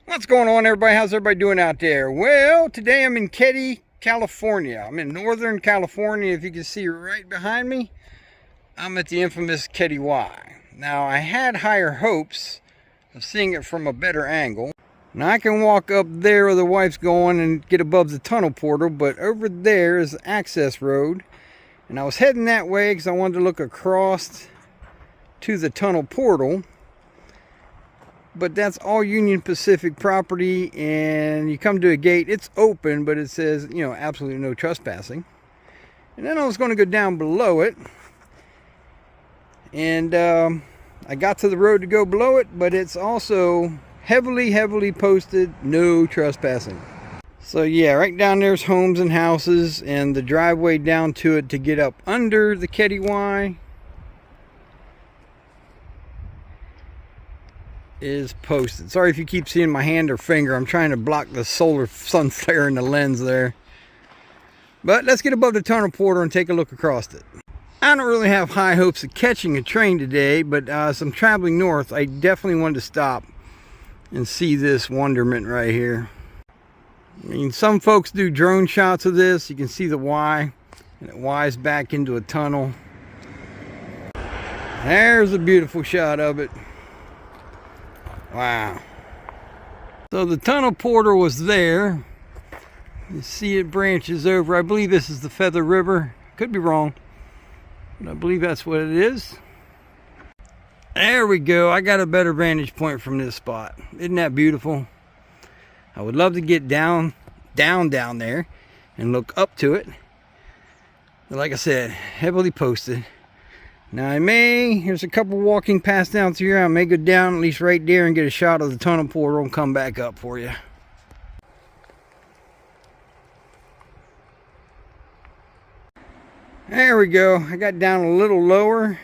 What's going on, everybody? How's everybody doing out there? Well, today I'm in Keddie, California. I'm in Northern California. If you can see right behind me, I'm at the infamous Keddie Wye. Now, I had higher hopes of seeing it from a better angle. Now, I can walk up there where the wife's going and get above the tunnel portal, but over there is the access road. And I was heading that way because I wanted to look across to the tunnel portal. But that's all Union Pacific property, and you come to a gate, it's open, but it says, you know, absolutely no trespassing. And then I was going to go down below it, and I got to the road to go below it, but it's also heavily posted, no trespassing. So yeah, right down there's homes and houses, and the driveway down to it to get up under the Keddie Wye is posted. Sorry if you keep seeing my hand or finger. I'm trying to block the solar sun flare in the lens there. But let's get above the tunnel portal and take a look across it. I don't really have high hopes of catching a train today, but as I'm traveling north, I definitely wanted to stop and see this wonderment right here. I mean, some folks do drone shots of this. You can see the Y, and it Y's back into a tunnel. There's a beautiful shot of it. Wow. So the tunnel portal was there. You see it branches over. I believe this is the Feather River. Could be wrong, but I believe that's what it is. There we go. I got a better vantage point from this spot. Isn't that beautiful? I would love to get down there and look up to it. But like I said, heavily posted. Now here's a couple walking paths down through here. I may go down at least right there and get a shot of the tunnel portal and come back up for you. There we go. I got down a little lower.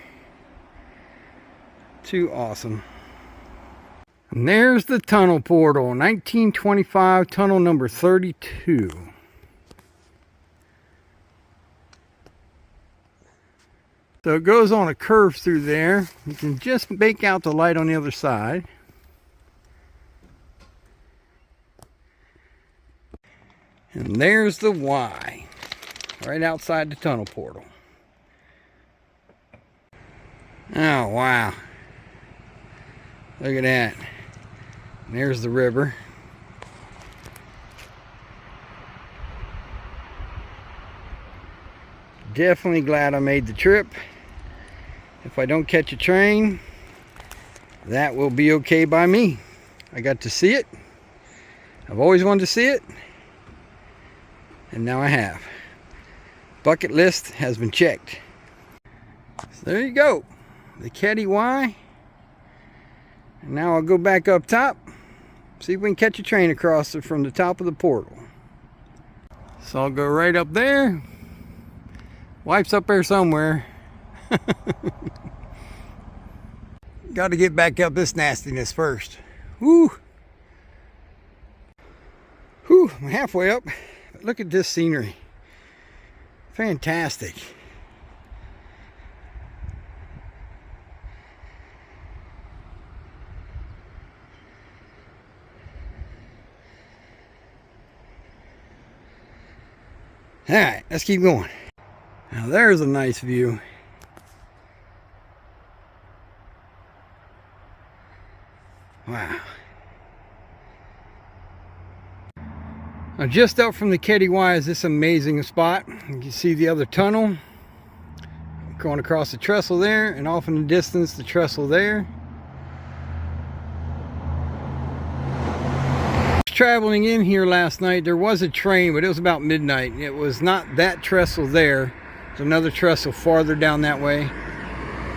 Too awesome. And there's the tunnel portal, 1925, tunnel number 32. So it goes on a curve through there. You can just make out the light on the other side. And there's the Y, right outside the tunnel portal. Oh, wow. Look at that. And there's the river. Definitely glad I made the trip. If I don't catch a train, that will be okay by me. I got to see it. I've always wanted to see it, and now I have. Bucket list has been checked. So there you go, the Keddie Wye. And now I'll go back up top, see if we can catch a train across it from the top of the portal. So I'll go right up there. Wife's up there somewhere. Got to get back up this nastiness first. Woo! Whew, I'm halfway up. But look at this scenery. Fantastic. Alright, let's keep going. Now there's a nice view. Wow. Now just up from the Keddie Wye is this amazing spot. You can see the other tunnel going across the trestle there, and off in the distance the trestle there. Traveling in here last night, there was a train, but it was about midnight. It was not that trestle there. There's another trestle farther down that way.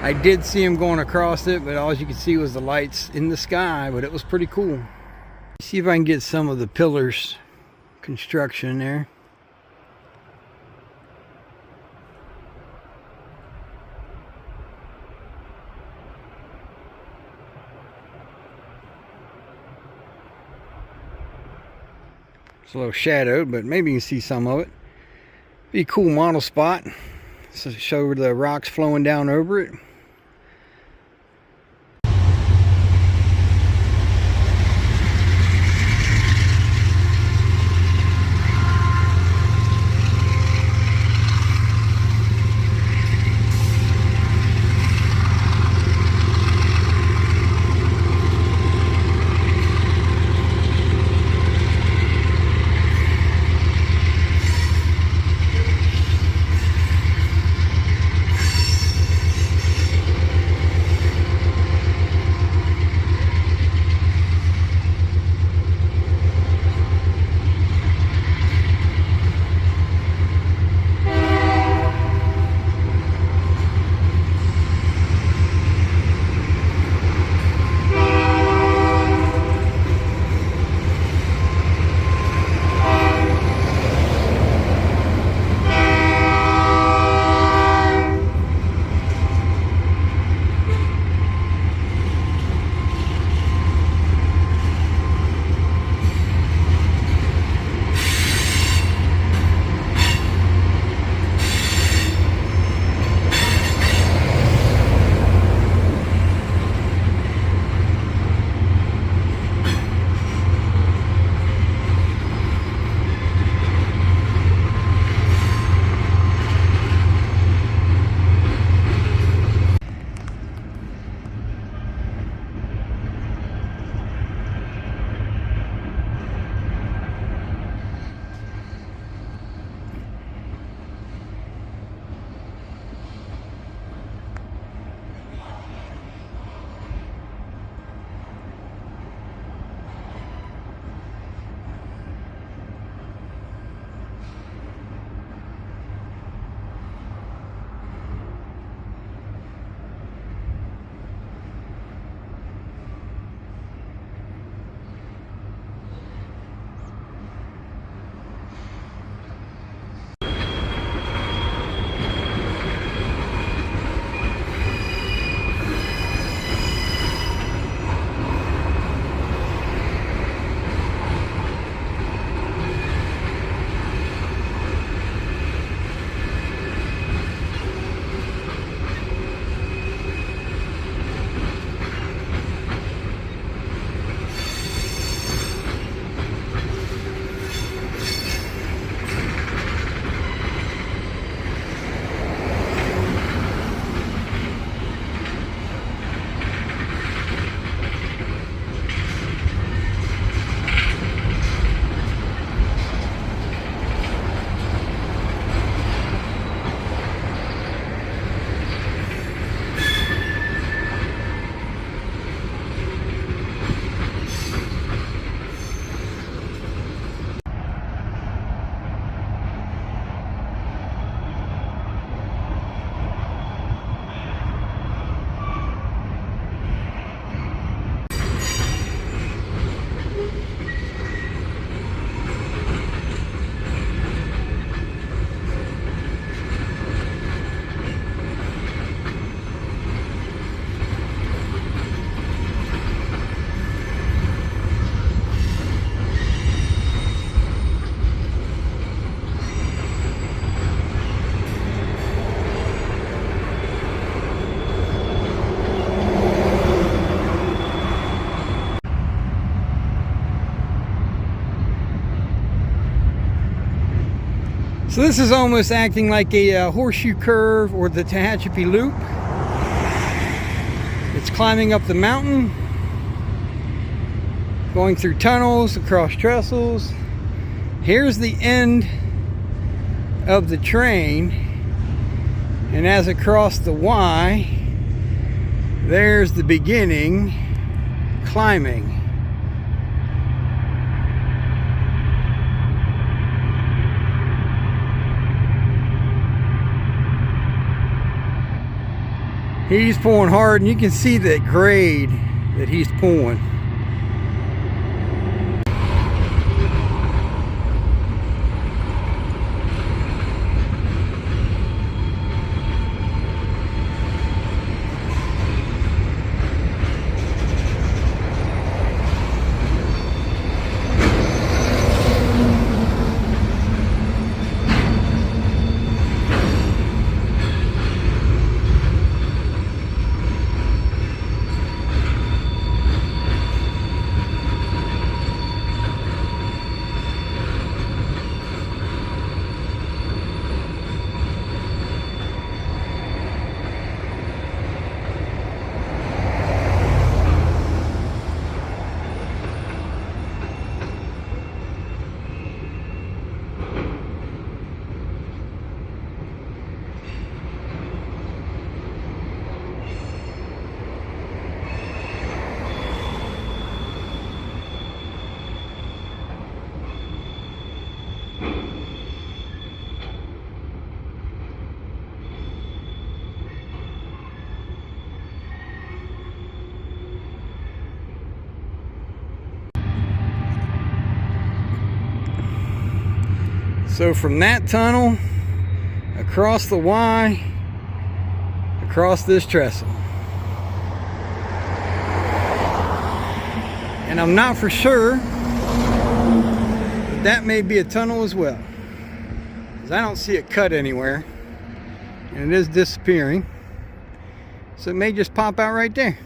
I did see him going across it, but all you could see was the lights in the sky, but it was pretty cool. See if I can get some of the pillars construction there. It's a little shadowed, but maybe you can see some of it. Be a cool model spot. So show the rocks flowing down over it. So this is almost acting like a horseshoe curve or the Tehachapi Loop. It's climbing up the mountain, going through tunnels, across trestles. Here's the end of the train, and as it crossed the Y, there's the beginning, climbing. He's pulling hard, and you can see that grade that he's pulling. So from that tunnel, across the Y, across this trestle. And I'm not for sure, but that may be a tunnel as well, because I don't see it cut anywhere, and it is disappearing. So it may just pop out right there.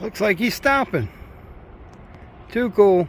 Looks like he's stopping. Too cool.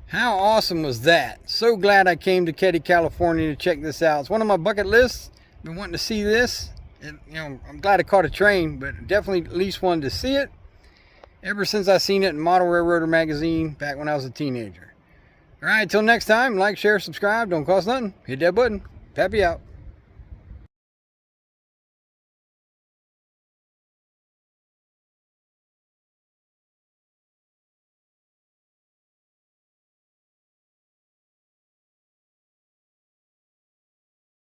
How awesome was that? So glad I came to Keddie, California to check this out. It's one of my bucket lists. Been wanting to see this. And, you know, I'm glad I caught a train, but definitely at least wanted to see it ever since I seen it in Model Railroader magazine back when I was a teenager. All right, till next time, like, share, subscribe. Don't cost nothing. Hit that button. Pappy out.